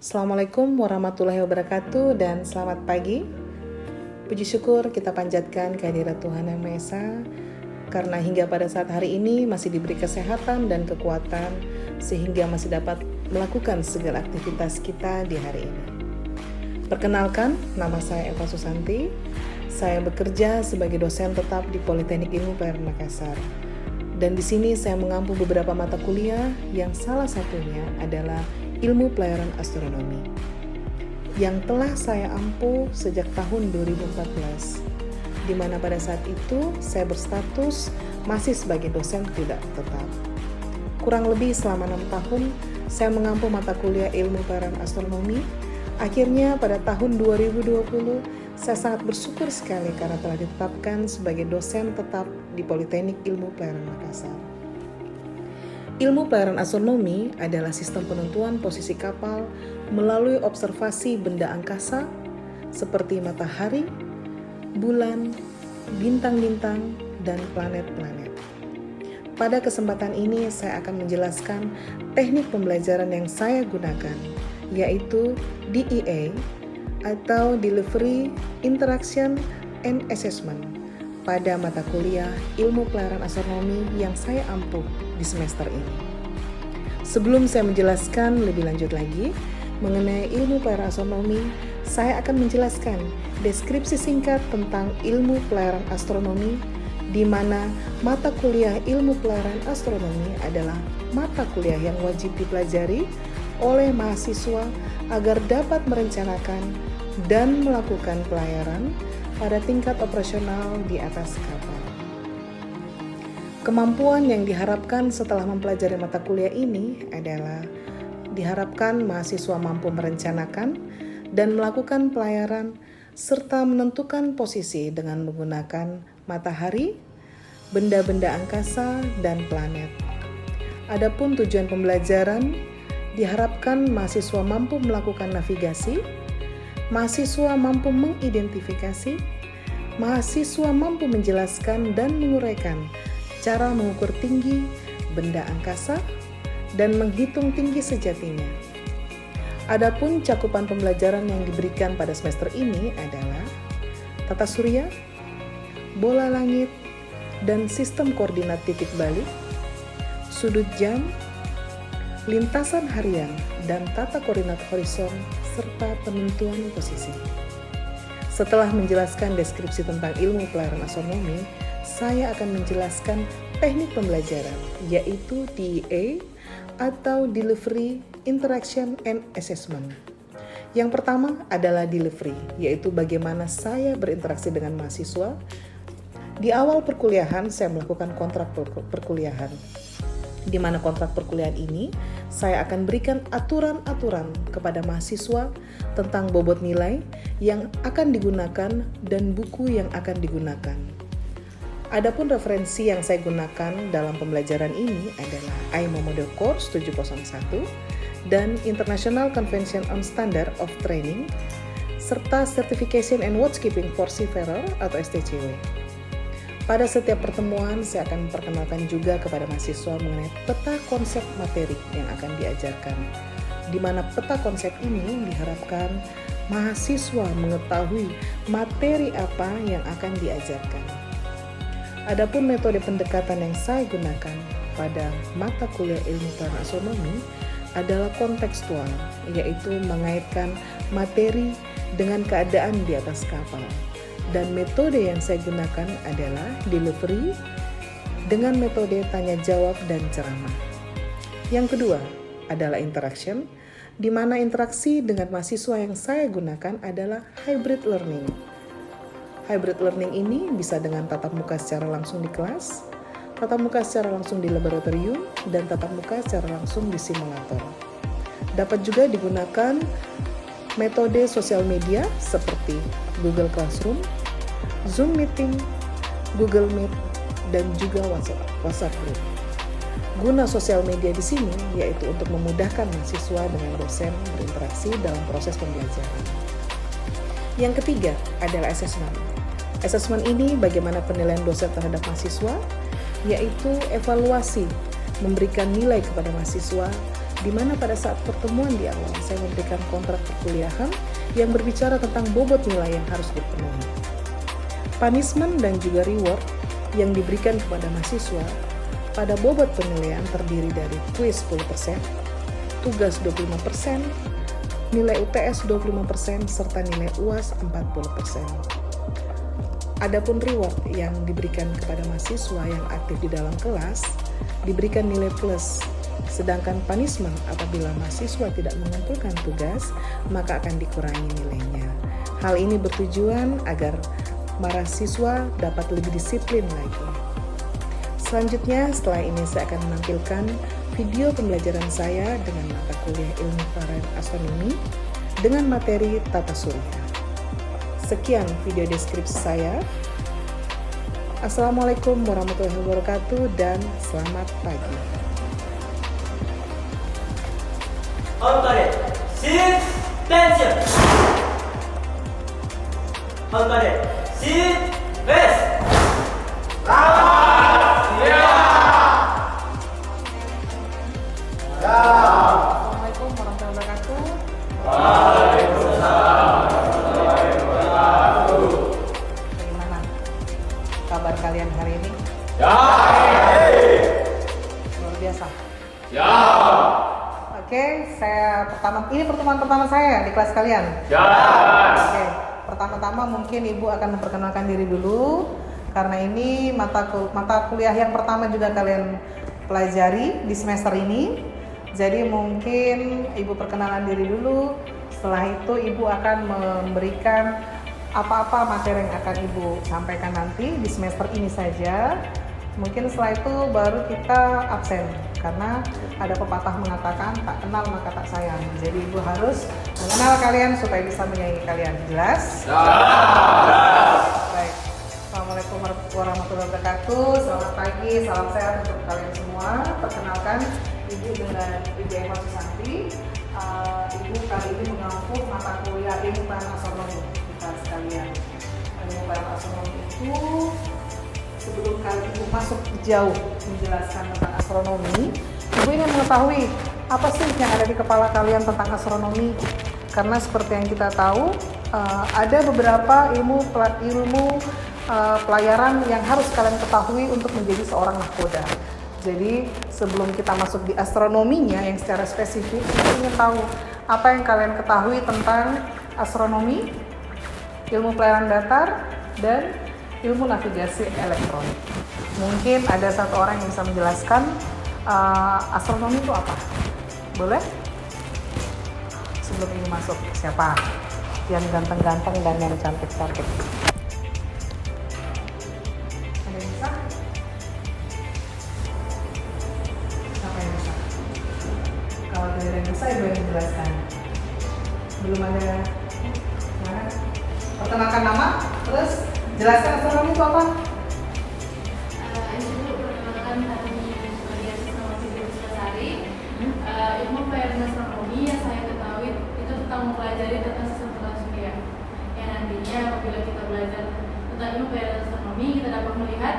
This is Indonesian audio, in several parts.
Assalamualaikum warahmatullahi wabarakatuh dan selamat pagi. Puji syukur kita panjatkan kehadirat Tuhan Yang Maha Esa, karena hingga pada saat hari ini masih diberi kesehatan dan kekuatan sehingga masih dapat melakukan segala aktivitas kita di hari ini. Perkenalkan, nama saya Eva Susanti. Saya bekerja sebagai dosen tetap di Politeknik Ilmu Pelayaran Makassar. Dan di sini saya mengampu beberapa mata kuliah yang salah satunya adalah Ilmu Pelayaran Astronomi yang telah saya ampu sejak tahun 2014, di mana pada saat itu saya berstatus masih sebagai dosen tidak tetap. Kurang lebih selama 6 tahun saya mengampu mata kuliah Ilmu Pelayaran Astronomi. Akhirnya pada tahun 2020 saya sangat bersyukur sekali karena telah ditetapkan sebagai dosen tetap di Politeknik Ilmu Pelayaran Makassar. Ilmu pelayaran astronomi adalah sistem penentuan posisi kapal melalui observasi benda angkasa seperti matahari, bulan, bintang-bintang, dan planet-planet. Pada kesempatan ini saya akan menjelaskan teknik pembelajaran yang saya gunakan, yaitu DEA atau Delivery, Interaction, and Assessment pada mata kuliah Ilmu Pelayaran Astronomi yang saya ampuh di semester ini. Sebelum saya menjelaskan lebih lanjut lagi mengenai Ilmu Pelayaran Astronomi, saya akan menjelaskan deskripsi singkat tentang Ilmu Pelayaran Astronomi, di mana mata kuliah Ilmu Pelayaran Astronomi adalah mata kuliah yang wajib dipelajari oleh mahasiswa agar dapat merencanakan dan melakukan pelayaran pada tingkat operasional di atas kapal. Kemampuan yang diharapkan setelah mempelajari mata kuliah ini adalah diharapkan mahasiswa mampu merencanakan dan melakukan pelayaran serta menentukan posisi dengan menggunakan matahari, benda-benda angkasa, dan planet. Adapun tujuan pembelajaran, diharapkan mahasiswa mampu melakukan navigasi, mahasiswa mampu mengidentifikasi, mahasiswa mampu menjelaskan dan menguraikan cara mengukur tinggi benda angkasa dan menghitung tinggi sejatinya. Adapun cakupan pembelajaran yang diberikan pada semester ini adalah tata surya, bola langit, dan sistem koordinat titik balik, sudut jam, lintasan harian, dan tata koordinat horizon, serta penentuan posisi. Setelah menjelaskan deskripsi tentang ilmu pelayaran astronomi, saya akan menjelaskan teknik pembelajaran, yaitu DEA atau Delivery, Interaction, and Assessment. Yang pertama adalah delivery, yaitu bagaimana saya berinteraksi dengan mahasiswa. Di awal perkuliahan, saya melakukan kontrak perkuliahan, di mana kontrak perkuliahan ini saya akan berikan aturan-aturan kepada mahasiswa tentang bobot nilai yang akan digunakan dan buku yang akan digunakan. Adapun referensi yang saya gunakan dalam pembelajaran ini adalah IMO Model Course 701 dan International Convention on Standard of Training serta Certification and Watchkeeping for Seafarer atau STCW. Pada setiap pertemuan, saya akan memperkenalkan juga kepada mahasiswa mengenai peta konsep materi yang akan diajarkan, di mana peta konsep ini diharapkan mahasiswa mengetahui materi apa yang akan diajarkan. Adapun metode pendekatan yang saya gunakan pada mata kuliah Ilmu Pelayaran Astronomi adalah kontekstual, yaitu mengaitkan materi dengan keadaan di atas kapal. Dan metode yang saya gunakan adalah delivery dengan metode tanya jawab dan ceramah. Yang kedua adalah interaction, di mana interaksi dengan mahasiswa yang saya gunakan adalah hybrid learning. Hybrid learning ini bisa dengan tatap muka secara langsung di kelas, tatap muka secara langsung di laboratorium, dan tatap muka secara langsung di simulator. Dapat juga digunakan metode sosial media seperti Google Classroom, Zoom Meeting, Google Meet, dan juga WhatsApp Group. Guna sosial media di sini yaitu untuk memudahkan mahasiswa dengan dosen berinteraksi dalam proses pembelajaran. Yang ketiga adalah assessment. Assessment ini bagaimana penilaian dosen terhadap mahasiswa, yaitu evaluasi, memberikan nilai kepada mahasiswa di mana pada saat pertemuan di awal saya memberikan kontrak perkuliahan yang berbicara tentang bobot nilai yang harus dipenuhi. Punishment dan juga reward yang diberikan kepada mahasiswa pada bobot penilaian terdiri dari kuis 10%, tugas 25%, nilai UTS 25%, serta nilai UAS 40%. Adapun reward yang diberikan kepada mahasiswa yang aktif di dalam kelas diberikan nilai plus, sedangkan punishment apabila mahasiswa tidak mengumpulkan tugas maka akan dikurangi nilainya. Hal ini bertujuan agar mahasiswa dapat lebih disiplin lagi. Selanjutnya, setelah ini saya akan menampilkan video pembelajaran saya dengan mata kuliah ilmu pelayaran astronomi dengan materi tata surya. Sekian video deskripsi saya. Assalamualaikum warahmatullahi wabarakatuh dan selamat pagi. On parade, sit, tension. On parade, sit, rest. Assalamualaikum warahmatullahi wabarakatuh. Bagaimana kabar kalian hari ini? Luar biasa. Oke, ini pertemuan pertama saya di kelas kalian. Oke, pertama-tama mungkin Ibu akan memperkenalkan diri dulu karena ini mata kuliah yang pertama juga kalian pelajari di semester ini. Jadi mungkin Ibu perkenalan diri dulu. Setelah itu Ibu akan memberikan apa-apa materi yang akan Ibu sampaikan nanti di semester ini saja. Mungkin setelah itu baru kita absen karena ada pepatah mengatakan tak kenal maka tak sayang. Jadi Ibu harus mengenal kalian supaya bisa menyayangi kalian. Jelas? Baik. Assalamualaikum warahmatullahi wabarakatuh. Selamat pagi, salam sehat untuk kalian semua. Perkenalkan Ibu dengan Ibu Emma Susanti. Ibu kali ini mengampu mata kuliah ilmu pelayaran astronomi kita sekalian. Ilmu pelayaran astronomi itu sebelum kali Ibu masuk jauh menjelaskan tentang astronomi, Ibu ingin mengetahui apa sih yang ada di kepala kalian tentang astronomi? Karena seperti yang kita tahu, ada beberapa ilmu pelayaran yang harus kalian ketahui untuk menjadi seorang nahkoda. Jadi sebelum kita masuk di astronominya yang secara spesifik, kita ingin tahu apa yang kalian ketahui tentang astronomi, ilmu pelayaran datar, dan ilmu navigasi elektronik. Mungkin ada satu orang yang bisa menjelaskan astronomi itu apa? Boleh? Sebelum ini masuk, siapa? Yang ganteng-ganteng dan yang cantik-cantik. Ada yang bisa? Siapa yang bisa? Kalau tidak ada yang bisa, Ibu yang menjelaskan. Belum ada? Mana? Perkenalkan nama, terus jelaskan astronomi itu apa? Ilmu pelayaran astronomi yang saya ketahui itu tentang mempelajari tentang sistem tata surya. Yang nantinya apabila kita belajar tentang ilmu pelayaran astronomi, kita dapat melihat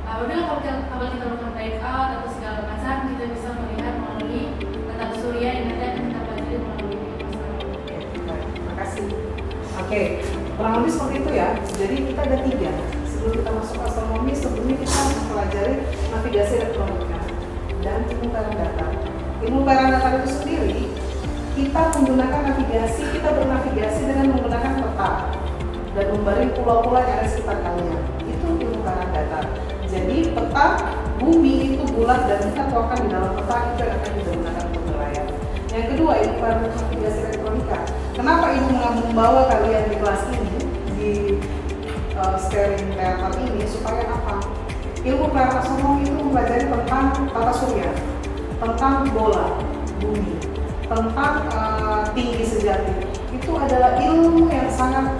apabila kapal kita melakukan breakout atau segala macam, kita bisa melihat melalui tata surya yang nanti akan kita pelajari melalui astronomi. Terima kasih. Oke, kurang lebih seperti itu ya. Jadi kita ada 3. Sebelum kita masuk astronomi, sebelumnya kita mempelajari navigasi elektronika dan ilmu pelayaran datar. Ilmu pelayaran datar itu sendiri, kita menggunakan navigasi, kita bernavigasi dengan menggunakan peta dan memberi pulau-pulau yang ada di sekitar kalian. Itu ilmu pelayaran datar. Jadi peta bumi itu bulat dan kita tuangkan di dalam peta, itu yang akan digunakan untuk berlayar. Yang kedua, ilmu pelayaran navigasi elektronika. Kenapa Ibu membawa kalian di kelas ini, di steering teater ini, supaya apa? Ilmu pelayaran astronomi itu mempelajari tentang tata surya, tentang bola bumi, tentang tinggi sejati. Itu adalah ilmu yang sangat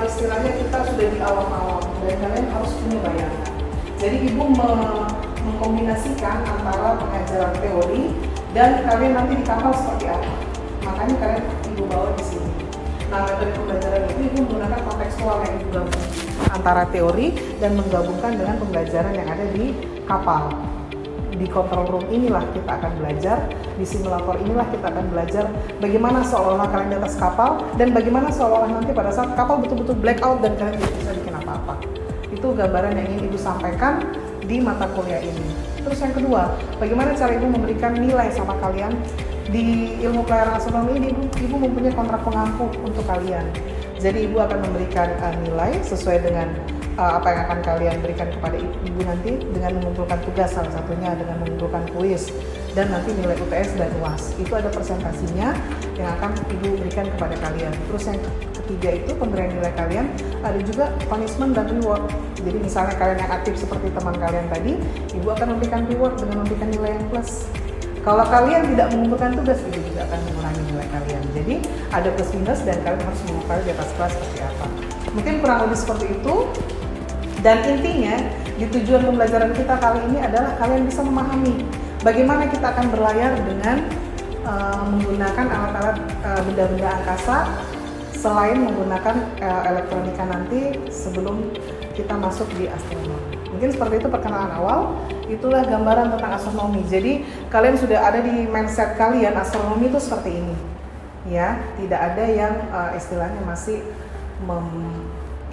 istilahnya kita sudah di awal-awal dan kalian harus punya bayangan. Jadi Ibu mengkombinasikan antara pengajaran teori dan kalian nanti di kapal seperti apa. Makanya kalian Ibu bawa di sini. Nah, metode pembelajaran itu Ibu menggunakan kontekstual yang Ibu gabung antara teori dan menggabungkan dengan pembelajaran yang ada di kapal. di control room inilah kita akan belajar, di simulator inilah kita akan belajar bagaimana seolah-olah kalian di atas kapal dan bagaimana seolah-olah nanti pada saat kapal betul-betul blackout dan kalian tidak bisa bikin apa-apa. Itu gambaran yang ingin Ibu sampaikan di mata kuliah ini. Terus yang kedua, bagaimana cara Ibu memberikan nilai sama kalian di ilmu pelayaran astronomi ini. Ibu mempunyai kontrak pengampu untuk kalian. Jadi Ibu akan memberikan nilai sesuai dengan apa yang akan kalian berikan kepada Ibu nanti dengan mengumpulkan tugas, salah satunya dengan mengumpulkan kuis dan nanti nilai UTS dan UAS. Itu ada presentasinya yang akan Ibu berikan kepada kalian. Terus yang ketiga itu pemberian nilai kalian, ada juga punishment dan reward. Jadi misalnya kalian yang aktif seperti teman kalian tadi, Ibu akan memberikan reward dengan memberikan nilai yang plus. Kalau kalian tidak mengumpulkan tugas, Ibu juga akan mengurangi nilai kalian. Jadi ada plus minus dan kalian harus mengetahui di atas kelas seperti apa. Mungkin kurang lebih seperti itu. Dan intinya di tujuan pembelajaran kita kali ini adalah kalian bisa memahami bagaimana kita akan berlayar dengan menggunakan alat-alat benda-benda angkasa selain menggunakan elektronika nanti sebelum kita masuk di astronomi. Mungkin seperti itu perkenalan awal. Itulah gambaran tentang astronomi. Jadi kalian sudah ada di mindset kalian astronomi itu seperti ini, ya. Tidak ada yang istilahnya masih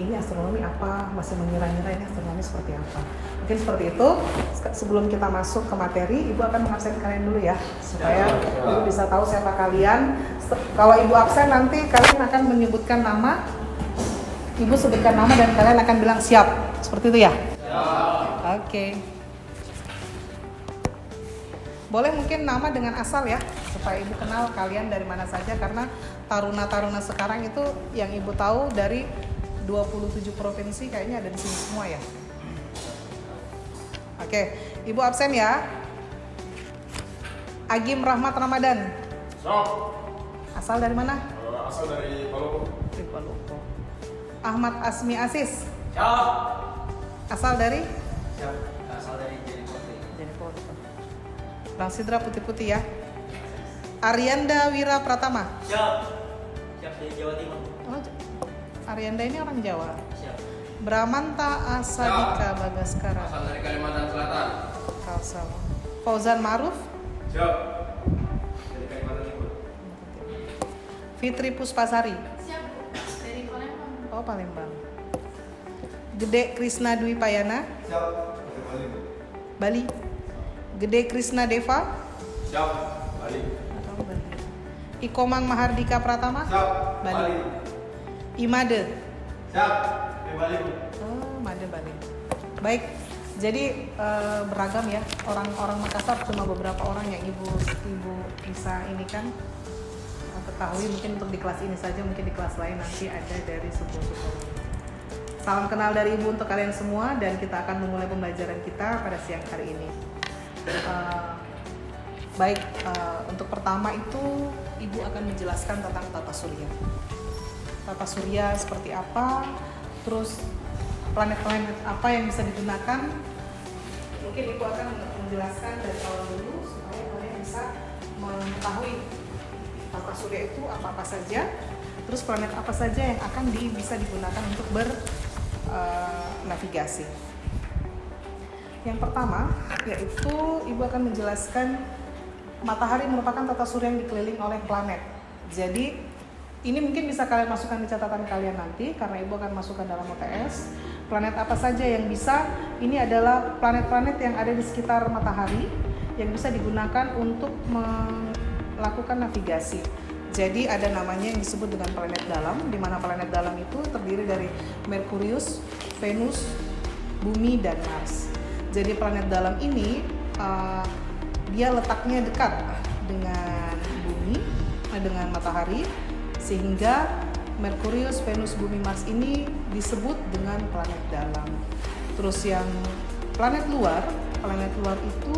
ini astronomi apa, masih mengira-ngira ini astronomi seperti apa. Mungkin seperti itu. Sebelum kita masuk ke materi, Ibu akan mengabsen kalian dulu ya, supaya Ibu bisa tahu siapa kalian. Kalau Ibu absen nanti kalian akan menyebutkan nama, Ibu sebutkan nama dan kalian akan bilang siap. Seperti itu ya? Oke. Boleh mungkin nama dengan asal ya, supaya Ibu kenal kalian dari mana saja, karena taruna-taruna sekarang itu yang Ibu tahu dari 27 provinsi kayaknya ada di sini semua ya. Oke, Ibu absen ya. Agim Rahmat Ramadan. Siap. Asal dari mana? Asal dari Maluku. Dari Maluku. Ahmad Asmi Asis. Siap. Asal dari? Siap. Asal dari Jeripote. Jeripote. Bang Sidra putih-putih ya. Arianda Wira Pratama. Siap. Siap dari Jawa Timur. Oh, Arianda ini orang Jawa. Siap. Bramanta Asadika Bagaskara. Asal dari Kalimantan Selatan. Kalsel. Fauzan Maruf. Siap. Dari Kalimantan Timur. Fitri Puspasari. Siap Bu, dari Palembang. Oh, Palembang. Gede Krisna Dwi Payana. Siap. Dari Bali. Bali. Gede Krisna Deva. Siap. Bali. Atau Bali. Ikomang Mahardika Pratama. Siap. Bali. Imade. Siap. Dari Bali. Oh, Made Bali. Baik. Jadi beragam ya, orang-orang Makassar cuma beberapa orang yang ibu bisa ini kan ketahui, mungkin untuk di kelas ini saja, mungkin di kelas lain nanti ada dari suku-suku. Salam kenal dari Ibu untuk kalian semua dan kita akan memulai pembelajaran kita pada siang hari ini. Baik, untuk pertama itu Ibu akan menjelaskan tentang tata surya. Tata surya seperti apa, terus planet-planet apa yang bisa digunakan. Mungkin Ibu akan menjelaskan dari awal dulu supaya kalian bisa mengetahui tata surya itu apa-apa saja, terus planet apa saja yang akan bisa digunakan untuk bernavigasi. Yang pertama yaitu Ibu akan menjelaskan matahari merupakan tata surya yang dikelilingi oleh planet. Jadi ini mungkin bisa kalian masukkan di catatan kalian nanti karena Ibu akan masukkan dalam UTS. Planet apa saja yang bisa, ini adalah planet-planet yang ada di sekitar matahari yang bisa digunakan untuk melakukan navigasi. Jadi ada namanya yang disebut dengan planet dalam, di mana planet dalam itu terdiri dari Merkurius, Venus, Bumi, dan Mars. Jadi planet dalam ini dia letaknya dekat dengan Bumi, dengan matahari, sehingga Merkurius, Venus, Bumi, Mars ini disebut dengan planet dalam. Terus yang planet luar itu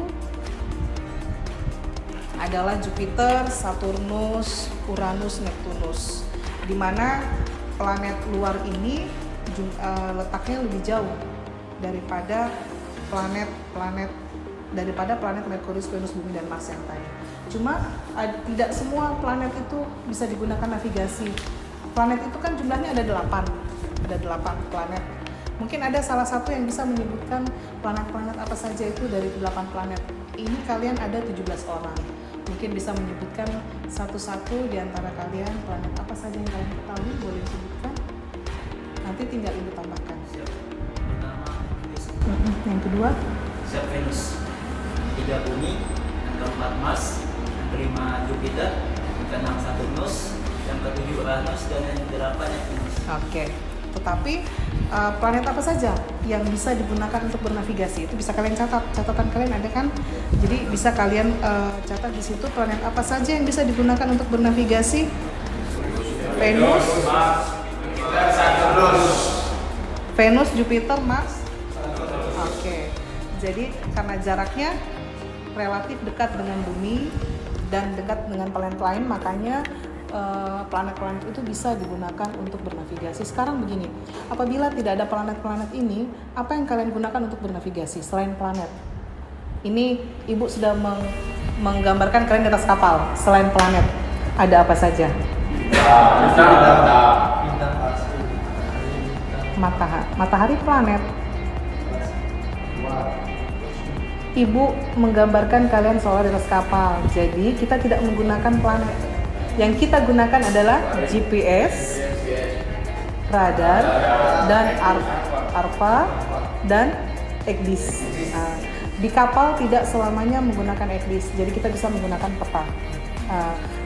adalah Jupiter, Saturnus, Uranus, Neptunus. Di mana planet luar ini letaknya lebih jauh daripada planet Merkurius, Venus, Bumi, dan Mars yang tadi. Cuma tidak semua planet itu bisa digunakan navigasi. Planet itu kan jumlahnya ada 8 planet. Mungkin ada salah satu yang bisa menyebutkan planet-planet apa saja itu dari 8 planet. ini kalian ada 17 orang. Mungkin bisa menyebutkan satu-satu di antara kalian planet apa saja yang kalian ketahui, boleh disebutkan. Nanti tinggal Ibu tambahkan. Siap. Pertama Venus. Yang kedua, Siap Venus. 3 Bumi. Yang keempat Mars. Yang kelima Jupiter. Yang keenam Saturnus. Yang ketujuh Uranus dan yang ke-8 Neptunus. oke. Tetapi planet apa saja yang bisa digunakan untuk bernavigasi itu bisa kalian catat. Catatan kalian ada kan? Jadi bisa kalian catat di situ planet apa saja yang bisa digunakan untuk bernavigasi. Venus, Venus, Jupiter, Mars. Oke. Jadi karena jaraknya relatif dekat dengan bumi dan dekat dengan planet lain, makanya planet-planet itu bisa digunakan untuk bernavigasi. Sekarang begini, apabila tidak ada planet-planet ini, apa yang kalian gunakan untuk bernavigasi selain planet? Ini Ibu sudah menggambarkan kalian di atas kapal. Selain planet, ada apa saja? Matahari planet. Ibu menggambarkan kalian seolah di atas kapal. Jadi kita tidak menggunakan planet. Yang kita gunakan adalah GPS, radar, dan ARPA dan EGDIS. Di kapal tidak selamanya menggunakan EGDIS, jadi kita bisa menggunakan peta.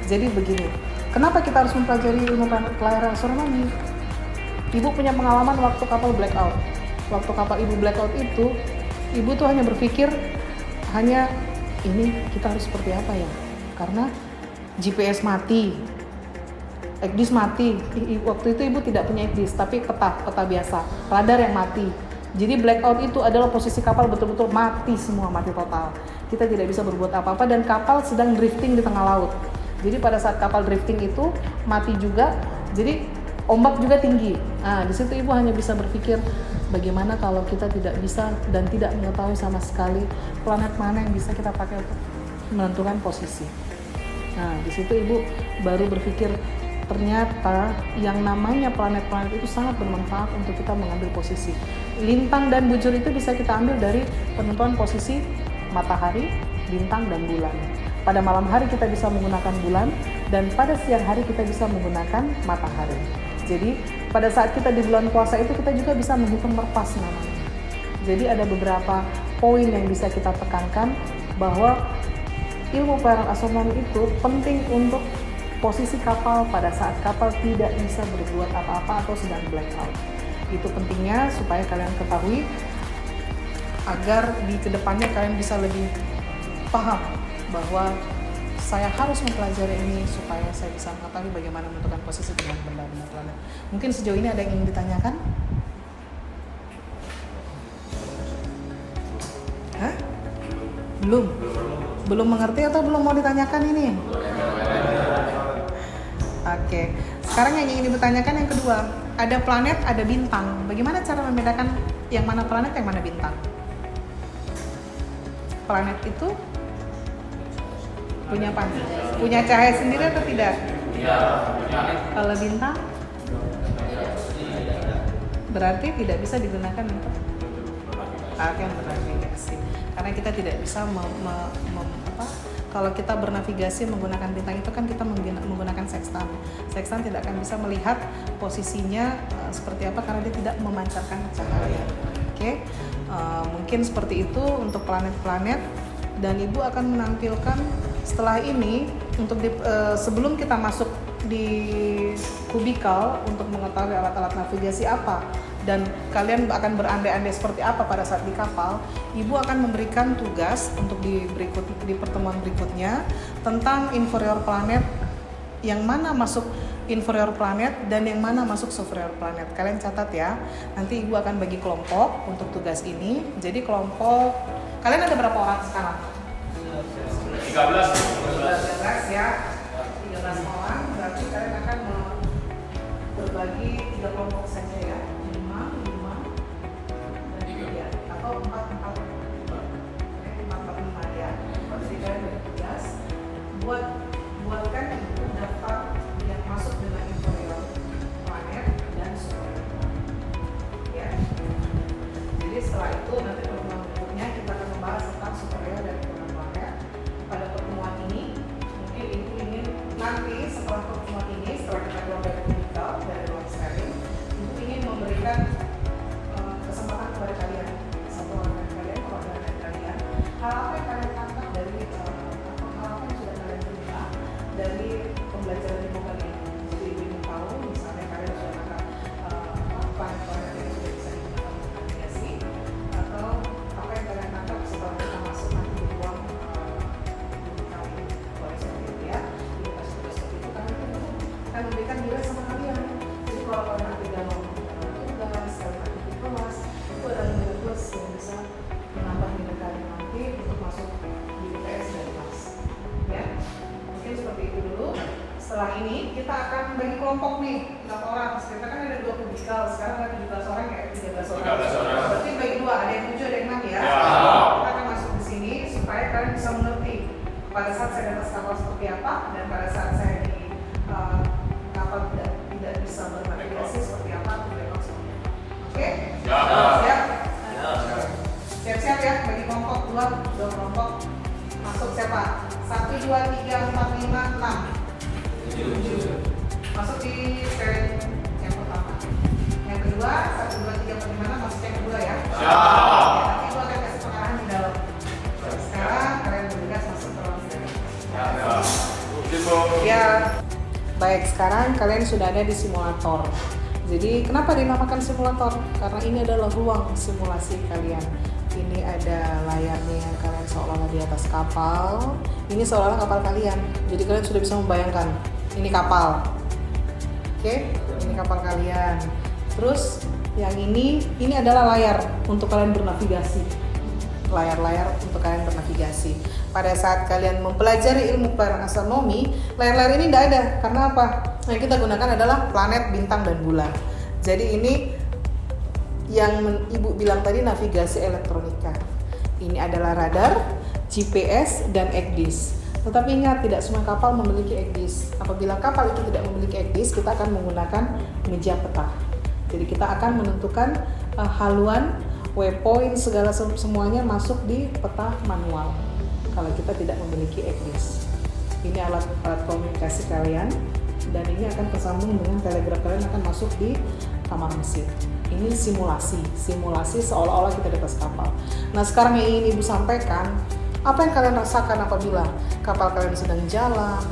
Jadi begini, kenapa kita harus mempelajari ilmu pelayaran astronomi? Ibu punya pengalaman waktu kapal blackout. Waktu kapal Ibu blackout itu, Ibu tuh hanya berpikir, ini kita harus seperti apa ya? Karena GPS mati, EGDIS mati. Waktu itu Ibu tidak punya EGDIS, tapi peta biasa, radar yang mati. Jadi blackout itu adalah posisi kapal betul-betul mati semua, mati total. Kita tidak bisa berbuat apa-apa dan kapal sedang drifting di tengah laut. Jadi pada saat kapal drifting itu mati juga, jadi ombak juga tinggi. Di situ Ibu hanya bisa berpikir, bagaimana kalau kita tidak bisa dan tidak mengetahui sama sekali planet mana yang bisa kita pakai untuk menentukan posisi. Di situ Ibu baru berpikir, ternyata yang namanya planet-planet itu sangat bermanfaat untuk kita mengambil posisi. Lintang dan bujur itu bisa kita ambil dari penentuan posisi matahari, bintang, dan bulan. Pada malam hari kita bisa menggunakan bulan, dan pada siang hari kita bisa menggunakan matahari. Jadi pada saat kita di bulan puasa itu kita juga bisa menghitung merpas namanya. Jadi ada beberapa poin yang bisa kita tekankan bahwa ilmu pelayaran astronomi itu penting untuk posisi kapal pada saat kapal tidak bisa berbuat apa-apa atau sedang blackout. Itu pentingnya supaya kalian ketahui agar di kedepannya kalian bisa lebih paham bahwa saya harus mempelajari ini supaya saya bisa mengetahui bagaimana menentukan posisi dengan benda-benda planet. Mungkin sejauh ini ada yang ingin ditanyakan? Hah? Belum mengerti atau belum mau ditanyakan ini? Oke. Sekarang yang ingin ditanyakan yang kedua, ada planet, ada bintang. Bagaimana cara membedakan yang mana planet, yang mana bintang? Planet itu punya apa? Punya cahaya sendiri atau tidak? Kalau bintang, berarti tidak bisa digunakan untuk bernavigasi. Karena kita tidak bisa kalau kita bernavigasi menggunakan bintang itu kan kita menggunakan sextant. Sextant tidak akan bisa melihat posisinya seperti apa karena dia tidak memancarkan cahaya. Oke. Mungkin seperti itu untuk planet-planet, dan Ibu akan menampilkan setelah ini untuk sebelum kita masuk di kubikal untuk mengetahui alat-alat navigasi apa dan kalian akan berandai-andai seperti apa pada saat di kapal, Ibu akan memberikan tugas untuk di pertemuan berikutnya tentang inferior planet, yang mana masuk inferior planet dan yang mana masuk superior planet. Kalian catat ya. Nanti Ibu akan bagi kelompok untuk tugas ini. Jadi kelompok, kalian ada berapa orang sekarang? 13 ya. 13 orang, berarti kalian akan berbagi 3 kelompok saja ya. 5 dan 3 atau 4 ya. Jadi kalian bagi tugas buatkan itu daftar yang masuk dengan inferior planet dan superior planet. Ya. Jadi setelah itu nanti pertemuan berikutnya kita akan membahas tentang superior dan inferior planet. akan memberikan nilai sama kalian. Jadi kalau kalian nanti dalam tugas, kalian nanti di kelas, itu ada nilai plus yang bisa menambah nilai kalian nanti untuk masuk di UTS dan kelas. Ya, mungkin seperti itu dulu. Setelah ini kita akan bagi kelompok nih, berapa orang? Kita kan ada 2 kubikal, sekarang ada 17 orang ya, 13 orang. 13 orang. Berarti bagi 2, ada yang 7, ada yang 6 ya. Ya. Kita akan masuk di sini supaya kalian bisa mengerti pada saat saya di atas kapal seperti apa, dan pada saat saya di kapal tidak bisa bernavigasi seperti apa, atau belakang seperti apa. Oke? Siap? Siap-siap ya, bagi kelompok 2 kelompok. Masuk siapa? 1, 2, 3, 4, 5, 6. Masuk di square yang pertama. Yang kedua, 1, 2, 3, 4, 5, 6 masuk yang kedua ya. Nanti gua akan kasih pengarahan di dalam. Sekarang kalian bergegas masuk ke ruang sidang. Ya. Baik, sekarang kalian sudah ada di simulator. Jadi kenapa dinamakan simulator? Karena ini adalah ruang simulasi kalian. Ini ada layarnya, kalian seolah-olah di atas kapal. Ini seolah-olah kapal kalian. Jadi kalian sudah bisa membayangkan ini kapal. Oke, ini kapal kalian. Terus yang ini adalah layar untuk kalian bernavigasi. Layar-layar untuk kalian bernavigasi. Pada saat kalian mempelajari ilmu pelayaran astronomi, layar-layar ini tidak ada. Karena apa? Yang kita gunakan adalah planet, bintang, dan bulan. Jadi ini yang Ibu bilang tadi navigasi elektronika. Ini adalah radar, GPS, dan EGDIS. Tetapi ingat, tidak semua kapal memiliki EGDIS. Apabila kapal itu tidak memiliki EGDIS, kita akan menggunakan meja peta. Jadi kita akan menentukan haluan, waypoint, segala semuanya masuk di peta manual. Kalau kita tidak memiliki EGDIS. Ini alat komunikasi kalian, dan ini akan tersambung dengan telegraf kalian akan masuk di kamar mesin. Ini simulasi seolah-olah kita di atas kapal. Nah, sekarang yang ingin Ibu sampaikan, apa yang kalian rasakan apabila kapal kalian sedang jalan,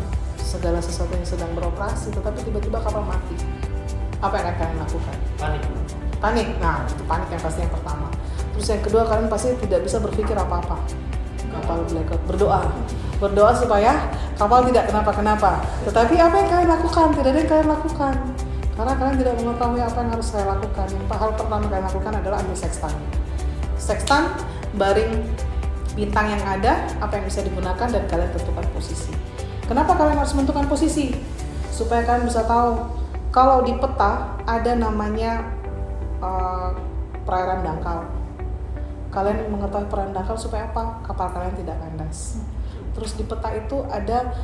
segala sesuatu yang sedang beroperasi, tetapi tiba-tiba kapal mati? Apa yang akan kalian lakukan? Panik. Nah, itu panik yang pasti yang pertama. Terus yang kedua, kalian pasti tidak bisa berpikir apa-apa. Kapal blackout. Berdoa supaya kapal tidak kenapa-kenapa. Tetapi apa yang kalian lakukan? Tidak ada yang kalian lakukan. Karena kalian tidak mengetahui apa yang harus saya lakukan. Yang hal pertama kalian lakukan adalah ambil sextan. Sextan, baring bintang yang ada, apa yang bisa digunakan, dan kalian tentukan posisi. Kenapa kalian harus menentukan posisi? Supaya kalian bisa tahu kalau di peta ada namanya perairan dangkal. Kalian mengetahui perairan dangkal supaya apa? Kapal kalian tidak kandas. Terus di peta itu ada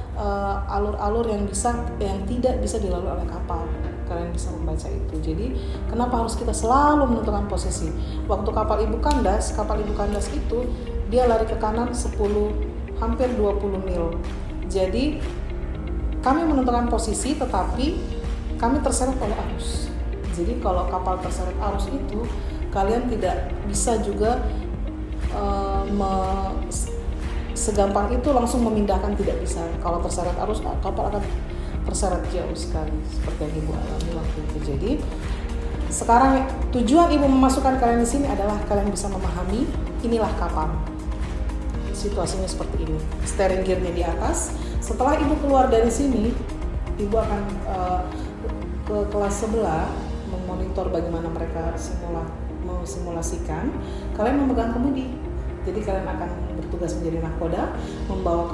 alur-alur yang tidak bisa dilalui oleh kapal. Kalian bisa membaca itu. Jadi kenapa harus kita selalu menentukan posisi? Waktu kapal ibu kandas itu dia lari ke kanan 10 hampir 20 mil. Jadi kami menentukan posisi, tetapi kami terseret oleh arus. Jadi kalau kapal terseret arus itu, kalian tidak bisa juga segampang itu langsung memindahkan, tidak bisa. Kalau terseret arus, kapal akan terseret jauh sekali, seperti yang Ibu alami waktu itu. Jadi sekarang tujuan Ibu memasukkan kalian di sini adalah kalian bisa memahami inilah kapal. Situasinya seperti ini. Steering gearnya di atas. Setelah Ibu keluar dari sini, Ibu akan ke kelas sebelah memonitor bagaimana mereka simulasikan. Kalian memegang kemudi. Jadi kalian akan bertugas menjadi nahkoda, membawa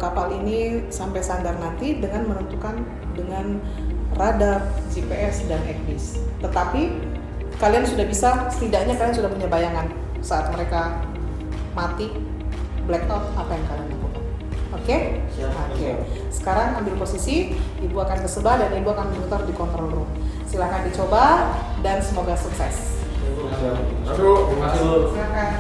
kapal ini sampai sandar nanti dengan menentukan dengan radar, GPS, dan EGDIS. Tetapi kalian sudah bisa, setidaknya kalian sudah punya bayangan saat mereka mati, blackout, apa yang kalian lakukan. Oke? Oke. Sekarang ambil posisi, Ibu akan ke sebelah dan Ibu akan memutar di control room. Silakan dicoba dan semoga sukses. Silakan.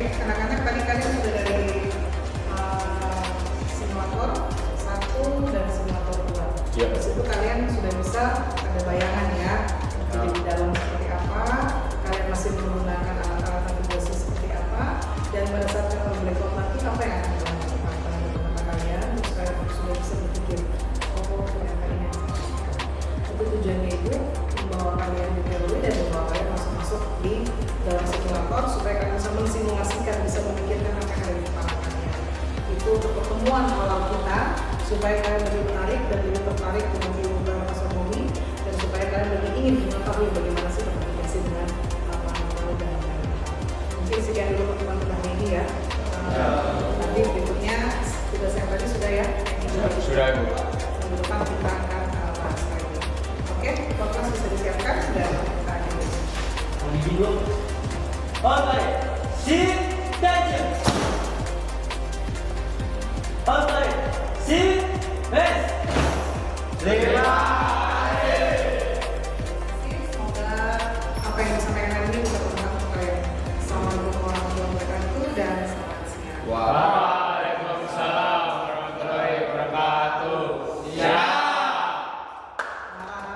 Anak-anak tadi kalian sudah dari simulator 1 dan simulator 2. Iya. Di situ kalian sudah bisa ada bayangan ya, jadi di dalam seperti apa, kalian masih menggunakan alat-alat navigasi seperti apa, dan pada saat kalian blackout nanti apa yang akan dilakukan pada mata kalian, terus kalian sudah bisa berpikir, oh ternyata ini yang saya lakukan. Itu tujuannya itu membawa kalian di teori dan membawa kalian masuk di dalam simulator supaya kalian bisa mensimulasikan, bisa memikirkan apa yang ada di kepala kalian. Itu untuk pertemuan awal kita supaya kalian lebih menarik dan lebih tertarik dengan ilmu